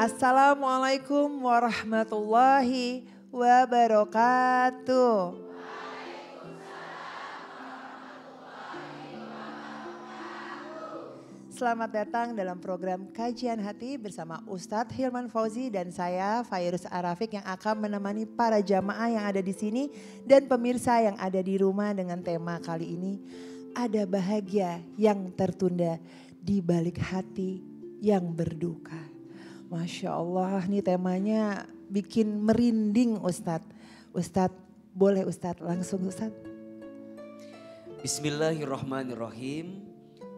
Assalamualaikum warahmatullahi wabarakatuh. Selamat datang dalam program Kajian Hati bersama Ustadz Hilman Fauzi dan saya Fairuz Arafik yang akan menemani para jamaah yang ada di sini dan pemirsa yang ada di rumah dengan tema kali ini, ada bahagia yang tertunda di balik hati yang berduka. Masya Allah, nih temanya bikin merinding Ustadz. Ustadz, boleh Ustadz langsung Ustadz. Bismillahirrahmanirrahim.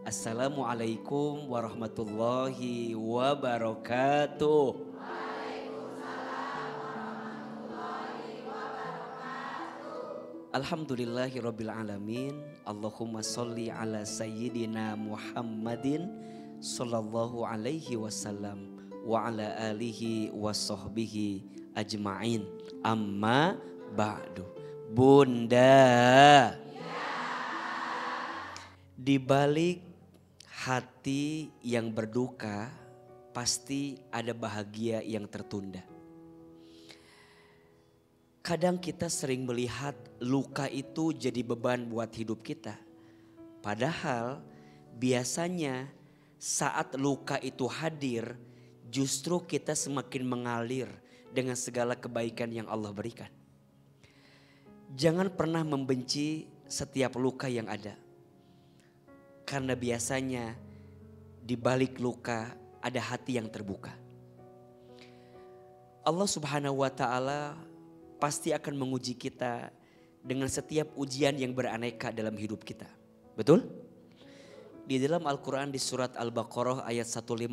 Assalamualaikum warahmatullahi wabarakatuh. Waalaikumsalam warahmatullahi wabarakatuh. Alhamdulillahirabbil alamin. Allahumma sholli ala sayyidina Muhammadin sallallahu alaihi wasallam wa ala alihi wa sahbihi ajma'in. Amma ba'du. Bunda, di balik hati yang berduka pasti ada bahagia yang tertunda. Kadang kita sering melihat luka itu jadi beban buat hidup kita. Padahal biasanya saat luka itu hadir, justru kita semakin mengalir dengan segala kebaikan yang Allah berikan. Jangan pernah membenci setiap luka yang ada. Karena biasanya di balik luka ada hati yang terbuka. Allah Subhanahu wa ta'ala pasti akan menguji kita dengan setiap ujian yang beraneka dalam hidup kita. Betul? Di dalam Al-Quran di surat Al-Baqarah ayat 155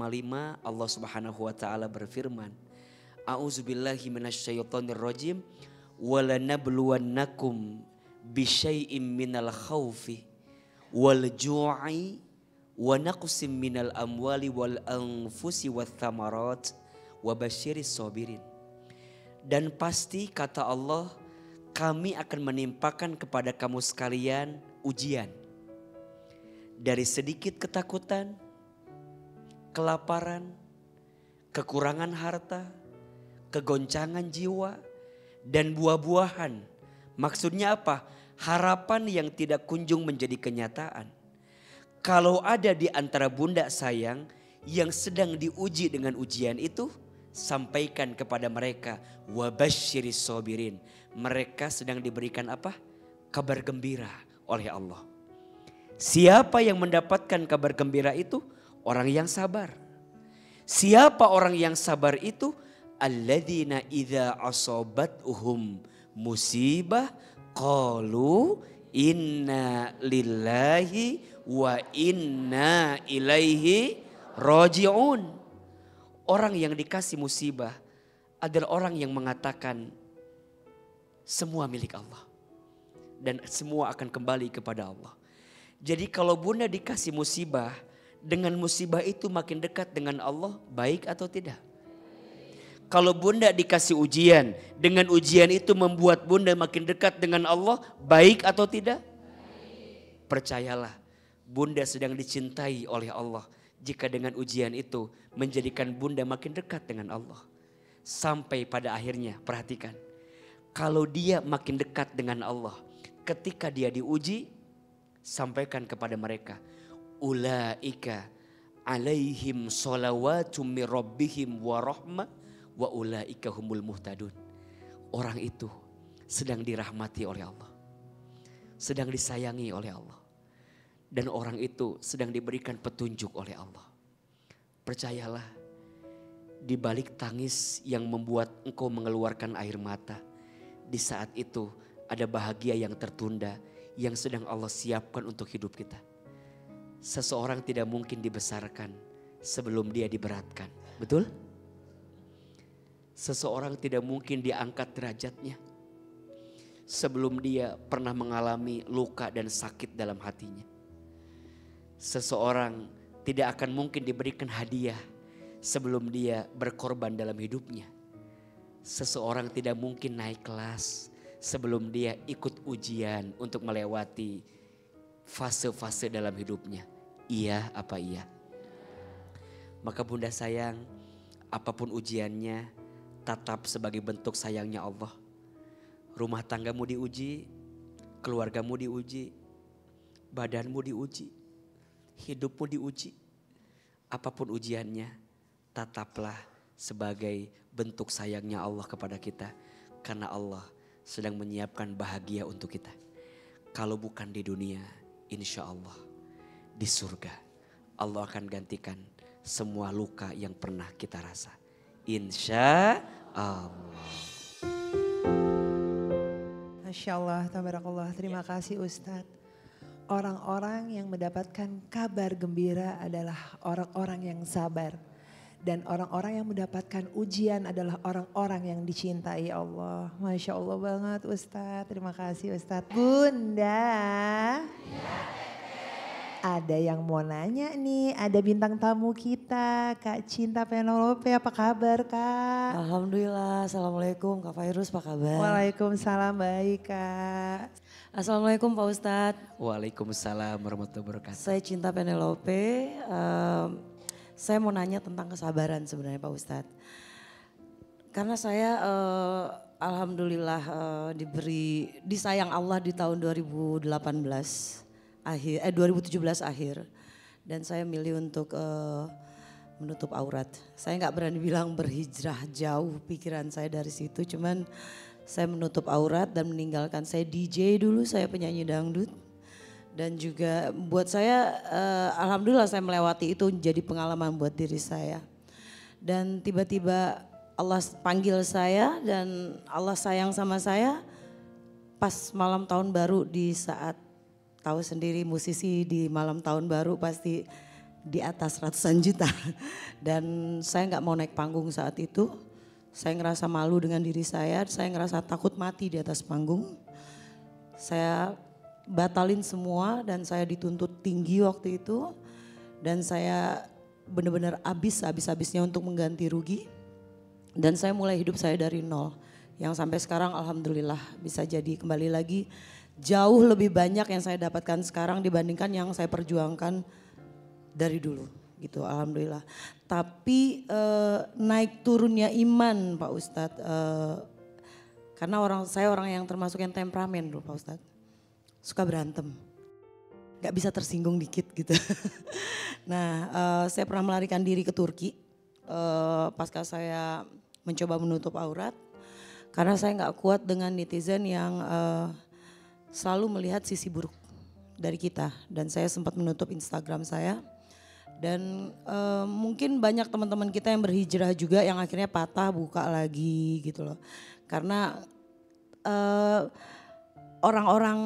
Allah Subhanahu wa ta'ala berfirman, A'udzubillahi minasyaitonirrajim, walanabluwannakum bisyai'im minal khawfi wal ju'i wa naqsim minal amwali wal anfusi wath thamarat wa basyiris sabirin. Dan pasti kata Allah, kami akan menimpakan kepada kamu sekalian ujian. Dari sedikit ketakutan, kelaparan, kekurangan harta, kegoncangan jiwa, dan buah-buahan. Maksudnya apa? Harapan yang tidak kunjung menjadi kenyataan. Kalau ada di antara bunda sayang yang sedang diuji dengan ujian itu, sampaikan kepada mereka, wabasyiris sabirin. Mereka sedang diberikan apa? Kabar gembira oleh Allah. Siapa yang mendapatkan kabar gembira itu? Orang yang sabar. Siapa orang yang sabar itu? Alladzina idza asabatuhum musibah qalu inna lillahi wa inna ilaihi raji'un. Orang yang dikasih musibah adalah orang yang mengatakan semua milik Allah. Dan semua akan kembali kepada Allah. Jadi kalau bunda dikasih musibah, dengan musibah itu makin dekat dengan Allah, baik atau tidak? Kalau bunda dikasih ujian, dengan ujian itu membuat bunda makin dekat dengan Allah, baik atau tidak? Percayalah, bunda sedang dicintai oleh Allah. Jika dengan ujian itu menjadikan bunda makin dekat dengan Allah. Sampai pada akhirnya, perhatikan. Kalau dia makin dekat dengan Allah, ketika dia diuji, sampaikan kepada mereka. Ulaika alaihim sholawatu mir rabbihim wa rahmah. Wa ulaika humul muhtadun. Orang itu sedang dirahmati oleh Allah. Sedang disayangi oleh Allah. Dan orang itu sedang diberikan petunjuk oleh Allah. Percayalah, di balik tangis yang membuat engkau mengeluarkan air mata, di saat itu ada bahagia yang tertunda yang sedang Allah siapkan untuk hidup kita. Seseorang tidak mungkin dibesarkan sebelum dia diberatkan. Betul? Seseorang tidak mungkin diangkat derajatnya sebelum dia pernah mengalami luka dan sakit dalam hatinya. Seseorang tidak akan mungkin diberikan hadiah sebelum dia berkorban dalam hidupnya. Seseorang tidak mungkin naik kelas sebelum dia ikut ujian untuk melewati fase-fase dalam hidupnya. Iya apa iya? Maka bunda sayang, apapun ujiannya tetap sebagai bentuk sayangnya Allah. Rumah tanggamu diuji, keluargamu diuji, badanmu diuji, hidupmu diuji. Apapun ujiannya, tetaplah sebagai bentuk sayangnya Allah kepada kita. Karena Allah sedang menyiapkan bahagia untuk kita. Kalau bukan di dunia, insya Allah di surga Allah akan gantikan semua luka yang pernah kita rasa. Insya Allah. Masya Allah, tabarakallah. Terima kasih Ustadz. Orang-orang yang mendapatkan kabar gembira adalah orang-orang yang sabar. Dan orang-orang yang mendapatkan ujian adalah orang-orang yang dicintai Allah. Masya Allah banget Ustadz. Terima kasih Ustadz. Bunda. Ada yang mau nanya nih, ada bintang tamu kita, Kak Cinta Penelope, apa kabar Kak? Alhamdulillah, Assalamualaikum Kak Fairuz, apa kabar? Waalaikumsalam, baik Kak. Assalamualaikum Pak Ustadz. Waalaikumsalam warahmatullahi wabarakatuh. Saya Cinta Penelope, saya mau nanya tentang kesabaran sebenarnya Pak Ustadz. Karena saya Alhamdulillah disayang Allah di tahun 2017 akhir dan saya milih untuk menutup aurat. Saya nggak berani bilang berhijrah jauh pikiran saya dari situ, cuman saya menutup aurat dan meninggalkan. Saya DJ dulu, saya penyanyi dangdut dan juga buat saya alhamdulillah saya melewati itu jadi pengalaman buat diri saya. Dan tiba-tiba Allah panggil saya dan Allah sayang sama saya pas malam tahun baru, di saat tahu sendiri musisi di malam tahun baru pasti di atas ratusan juta. Dan saya nggak mau naik panggung saat itu. Saya ngerasa malu dengan diri saya ngerasa takut mati di atas panggung. Saya batalin semua dan saya dituntut tinggi waktu itu. Dan saya benar-benar habis-habisnya untuk mengganti rugi. Dan saya mulai hidup saya dari nol. Yang sampai sekarang alhamdulillah bisa jadi kembali lagi. Jauh lebih banyak yang saya dapatkan sekarang dibandingkan yang saya perjuangkan dari dulu gitu, alhamdulillah. Tapi naik turunnya iman Pak Ustadz, karena saya orang yang termasuk yang temperamen dulu Pak Ustadz. Suka berantem, gak bisa tersinggung dikit gitu. Nah saya pernah melarikan diri ke Turki pasca saya mencoba menutup aurat. Karena saya gak kuat dengan netizen yang selalu melihat sisi buruk dari kita, dan saya sempat menutup Instagram saya. Dan mungkin banyak teman-teman kita yang berhijrah juga yang akhirnya patah buka lagi gitu loh. Karena orang-orang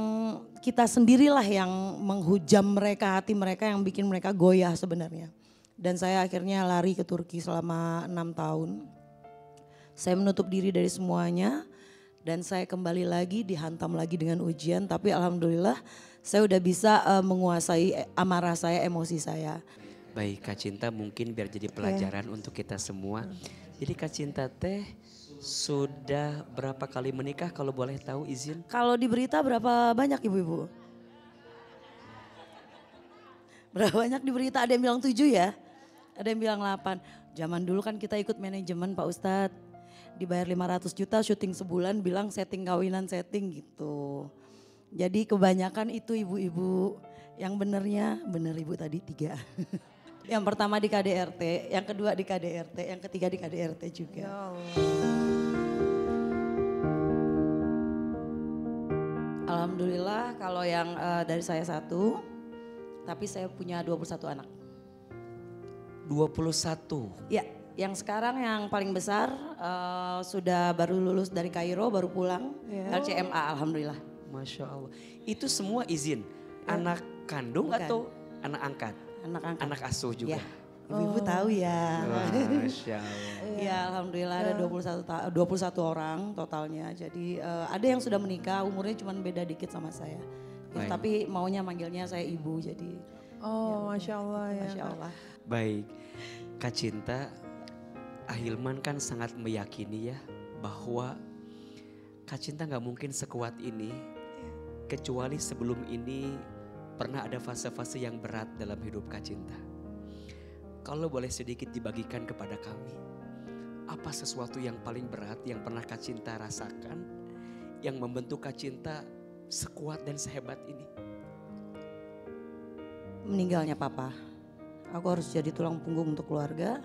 kita sendirilah yang menghujam mereka, hati mereka yang bikin mereka goyah sebenarnya. Dan saya akhirnya lari ke Turki selama 6 tahun. Saya menutup diri dari semuanya. Dan saya kembali lagi dihantam lagi dengan ujian, tapi alhamdulillah saya udah bisa menguasai amarah saya, emosi saya. Baik Kak Cinta, mungkin biar jadi pelajaran untuk kita semua. Jadi Kak Cinta teh sudah berapa kali menikah kalau boleh tahu izin? Kalau di berita berapa banyak ibu-ibu? Berapa banyak di berita, ada yang bilang 7 ya, ada yang bilang 8. Zaman dulu kan kita ikut manajemen Pak Ustadz. Dibayar 500 juta syuting sebulan, bilang setting kawinan gitu. Jadi kebanyakan itu ibu-ibu, yang benernya bener ibu tadi 3. Yang pertama di KDRT, yang kedua di KDRT, yang ketiga di KDRT juga. Ya Allah. Alhamdulillah kalau yang dari saya 1, tapi saya punya 21 anak. 21? Ya. Yang sekarang yang paling besar sudah baru lulus dari Kairo, baru pulang LCMA alhamdulillah. Masya Allah. Itu semua izin? Anak kandung Bukan. atau anak angkat? Anak angkat. Anak asuh juga? Ya, ibu-ibu tahu ya. Masya Allah. Ya alhamdulillah ada 21 orang totalnya. Jadi ada yang sudah menikah, umurnya cuma beda dikit sama saya. Ya, tapi maunya manggilnya saya ibu jadi. Oh ya, Masya Allah ya. Masya Allah. Baik, Kak Cinta, Ahilman kan sangat meyakini ya bahwa Kak Cinta gak mungkin sekuat ini kecuali sebelum ini pernah ada fase-fase yang berat dalam hidup Kak Cinta. Kalau boleh sedikit dibagikan kepada kami, Apa sesuatu yang paling berat yang pernah Kak Cinta rasakan, yang membentuk Kak Cinta sekuat dan sehebat ini? Meninggalnya papa. Aku harus jadi tulang punggung untuk keluarga,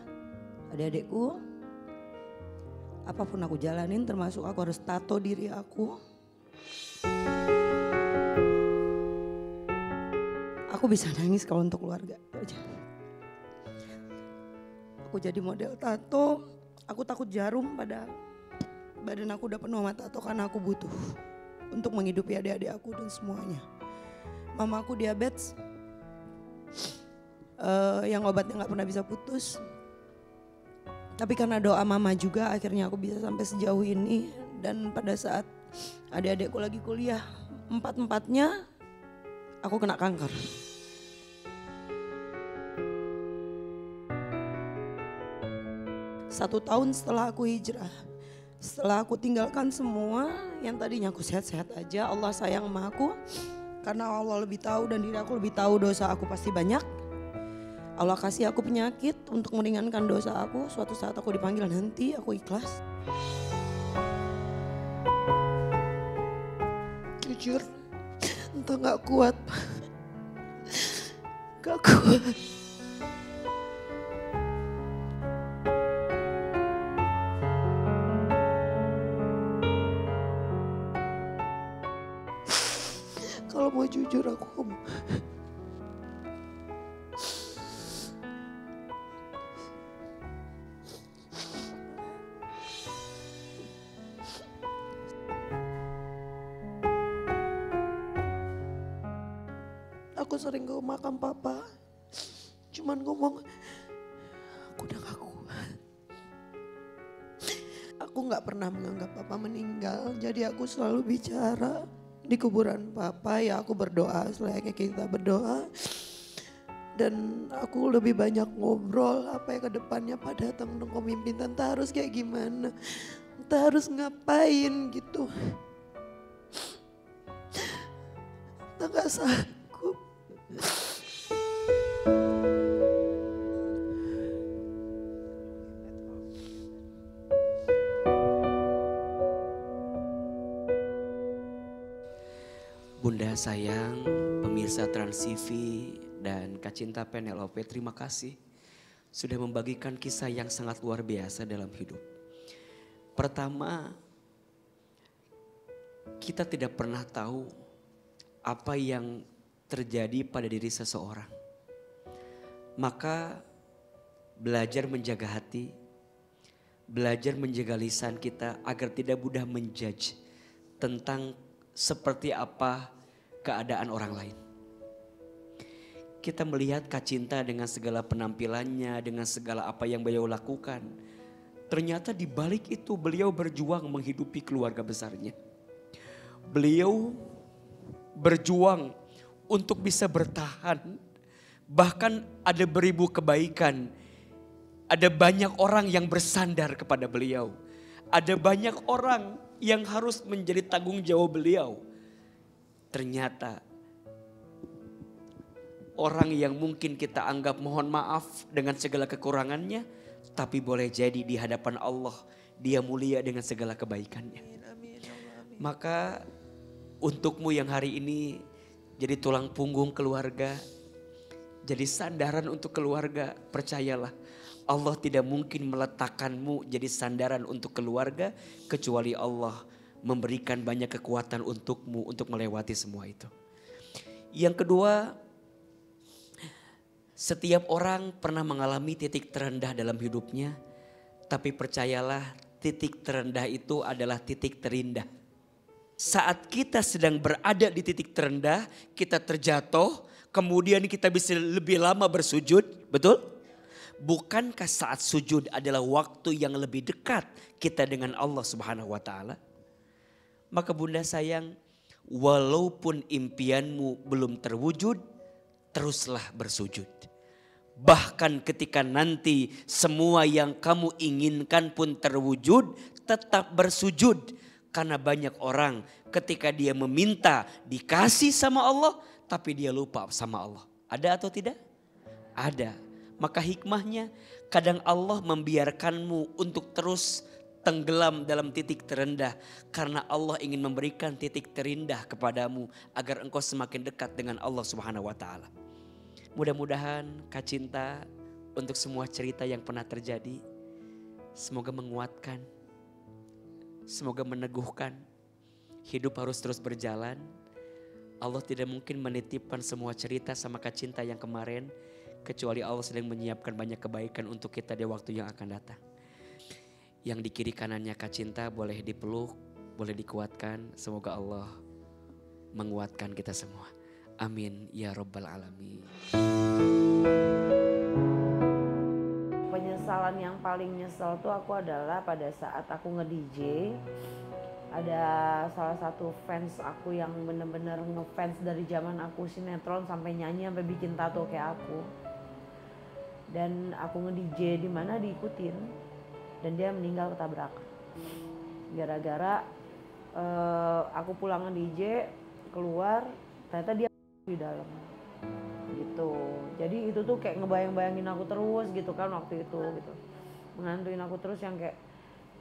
adik-adikku. Apapun aku jalanin, termasuk aku harus tato diri aku. Aku bisa nangis kalau untuk keluarga. Aku jadi model tato, aku takut jarum, pada badan aku udah penuh sama tato karena aku butuh untuk menghidupi adik-adik aku dan semuanya. Mama aku diabetes, yang obatnya gak pernah bisa putus. Tapi karena doa mama juga akhirnya aku bisa sampai sejauh ini. Dan pada saat adik-adikku lagi kuliah, empat-empatnya aku kena kanker. Satu tahun setelah aku hijrah, setelah aku tinggalkan semua yang tadinya aku sehat-sehat aja, Allah sayang sama aku. Karena Allah lebih tahu dan diri aku lebih tahu dosa aku pasti banyak. Allah kasih aku penyakit untuk meringankan dosa aku. Suatu saat aku dipanggil, nanti aku ikhlas. Jujur, entah gak kuat. Gak kuat. Kalau mau jujur aku ngomong. Aku sering ke makam papa, cuman ngomong, aku udah gak kuat. Aku gak pernah menganggap papa meninggal, jadi aku selalu bicara di kuburan papa, ya aku berdoa selayaknya kita berdoa. Dan aku lebih banyak ngobrol apa ya ke depannya, Pak datang dong pemimpin, tante harus kayak gimana, tante harus ngapain gitu. Tante gak sanggup. Bunda sayang, pemirsa Trans TV dan Kak Cinta Penelope, terima kasih sudah membagikan kisah yang sangat luar biasa dalam hidup. Pertama, kita tidak pernah tahu apa yang terjadi pada diri seseorang. Maka belajar menjaga hati, belajar menjaga lisan kita agar tidak mudah menjudge tentang seperti apa keadaan orang lain. Kita melihat Kak Cinta dengan segala penampilannya, dengan segala apa yang beliau lakukan. Ternyata di balik itu beliau berjuang menghidupi keluarga besarnya. Beliau berjuang untuk bisa bertahan. Bahkan ada beribu kebaikan. Ada banyak orang yang bersandar kepada beliau. Ada banyak orang yang harus menjadi tanggung jawab beliau. Ternyata orang yang mungkin kita anggap mohon maaf dengan segala kekurangannya, tapi boleh jadi di hadapan Allah dia mulia dengan segala kebaikannya. Maka untukmu yang hari ini jadi tulang punggung keluarga, jadi sandaran untuk keluarga, percayalah Allah tidak mungkin meletakkanmu jadi sandaran untuk keluarga kecuali Allah memberikan banyak kekuatan untukmu untuk melewati semua itu. Yang kedua, setiap orang pernah mengalami titik terendah dalam hidupnya, tapi percayalah titik terendah itu adalah titik terindah. Saat kita sedang berada di titik terendah, kita terjatuh, kemudian kita bisa lebih lama bersujud, betul? Bukankah saat sujud adalah waktu yang lebih dekat kita dengan Allah Subhanahu wa taala? Maka Bunda sayang, walaupun impianmu belum terwujud, teruslah bersujud. Bahkan ketika nanti semua yang kamu inginkan pun terwujud, tetap bersujud. Karena banyak orang ketika dia meminta dikasih sama Allah, tapi dia lupa sama Allah. Ada atau tidak? Ada. Maka hikmahnya Kadang Allah membiarkanmu untuk terus tenggelam dalam titik terendah. Karena Allah ingin memberikan titik terindah kepadamu agar engkau semakin dekat dengan Allah Subhanahu wa ta'ala. Mudah-mudahan Kak Cinta untuk semua cerita yang pernah terjadi, semoga menguatkan, semoga meneguhkan. Hidup harus terus berjalan. Allah tidak mungkin menitipkan semua cerita sama Kak Cinta yang kemarin, kecuali Allah sedang menyiapkan banyak kebaikan untuk kita di waktu yang akan datang. Yang di kiri kanannya Kak Cinta boleh dipeluk, boleh dikuatkan. Semoga Allah menguatkan kita semua. Amin ya rabbal alamin. Penyesalan yang paling nyesel tuh aku adalah pada saat aku nge-DJ. Ada salah satu fans aku yang bener-bener ngefans dari zaman aku sinetron sampai nyanyi sampai bikin tato kayak aku. Dan aku nge-DJ di mana diikutin dan dia meninggal ketabrak. Gara-gara aku pulang nge-DJ keluar ternyata dia di dalam. Gitu. Jadi itu tuh kayak ngebayang-bayangin aku terus gitu kan waktu itu gitu. Menghantuin aku terus yang kayak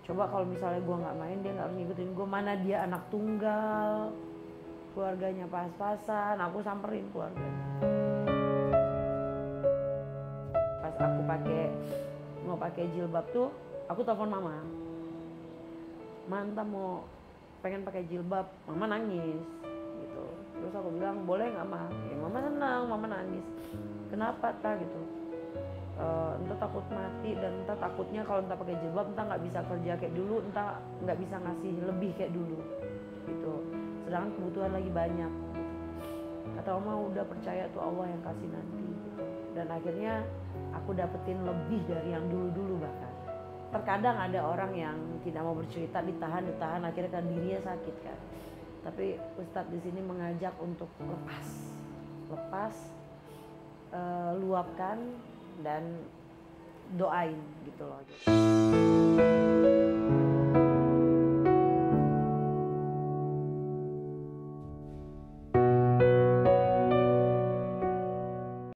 coba kalau misalnya gue nggak main dia nggak harus ngikutin gue, mana dia anak tunggal, keluarganya pas-pasan, aku samperin keluarganya. Pas aku mau pakai jilbab tuh, aku telepon mama, mantap mau pengen pakai jilbab, mama nangis gitu. Terus aku bilang boleh nggak ma? Ya mama senang, mama nangis. Kenapa ta gitu? Entah takut mati dan entah takutnya kalau entah pakai jilbab entah nggak bisa kerja kayak dulu, entah nggak bisa ngasih lebih kayak dulu gitu. Sedangkan kebutuhan lagi banyak. Kata mama udah percaya tuh Allah yang kasih nanti gitu. Dan akhirnya aku dapetin lebih dari yang dulu-dulu bahkan. Terkadang ada orang yang tidak mau bercerita, ditahan akhirnya kan dirinya sakit kan. Tapi Ustadz di sini mengajak untuk lepas, luapkan dan doain gitu loh.